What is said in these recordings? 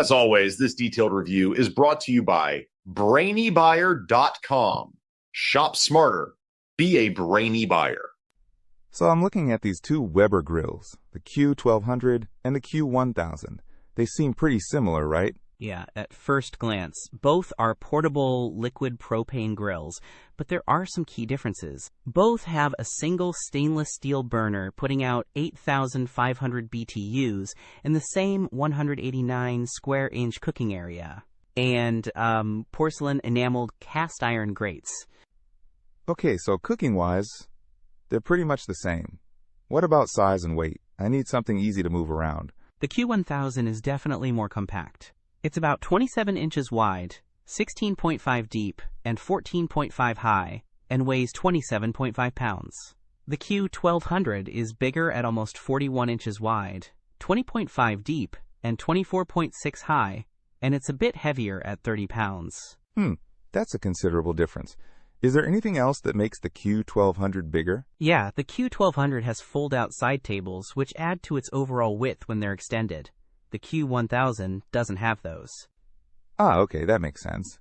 As always, this detailed review is brought to you by BrainyBuyer.com. Shop smarter. Be a brainy buyer. So I'm looking at these two Weber grills, the Q1200 and the Q1000. They seem pretty similar, right? Yeah, at first glance, both are portable liquid propane grills, but there are some key differences. Both have a single stainless steel burner putting out 8,500 BTUs and the same 189 square inch cooking area, and porcelain enameled cast iron grates. Okay, so cooking-wise, they're pretty much the same. What about size and weight? I need something easy to move around. The Q1000 is definitely more compact. It's about 27 inches wide, 16.5 deep, and 14.5 high, and weighs 27.5 pounds. The Q1200 is bigger at almost 41 inches wide, 20.5 deep, and 24.6 high, and it's a bit heavier at 30 pounds. That's a considerable difference. Is there anything else that makes the Q1200 bigger? Yeah, the Q1200 has fold-out side tables, which add to its overall width when they're extended. The Q1000 doesn't have those. Okay, that makes sense.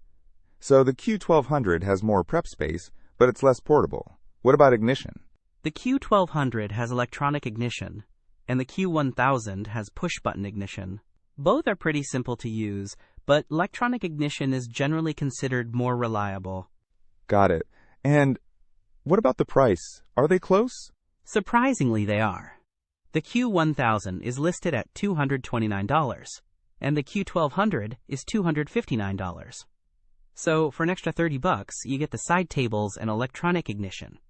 So the Q1200 has more prep space, but it's less portable. What about ignition? The Q1200 has electronic ignition, and the Q1000 has push-button ignition. Both are pretty simple to use, but electronic ignition is generally considered more reliable. Got it. And what about the price? Are they close? Surprisingly, they are. The Q1000 is listed at $229, and the Q1200 is $259. So for an extra $30, you get the side tables and electronic ignition.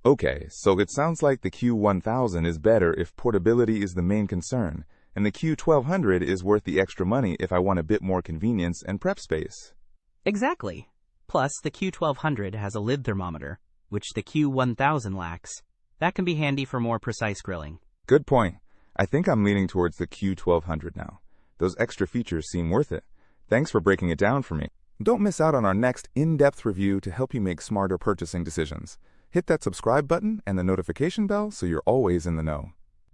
Okay, so it sounds like the Q1000 is better if portability is the main concern, and the Q1200 is worth the extra money if I want a bit more convenience and prep space. Exactly. Plus, the Q1200 has a lid thermometer, which the Q1000 lacks. That can be handy for more precise grilling. Good point. I think I'm leaning towards the Q1200 now. Those extra features seem worth it. Thanks for breaking it down for me. Don't miss out on our next in-depth review to help you make smarter purchasing decisions. Hit that subscribe button and the notification bell so you're always in the know.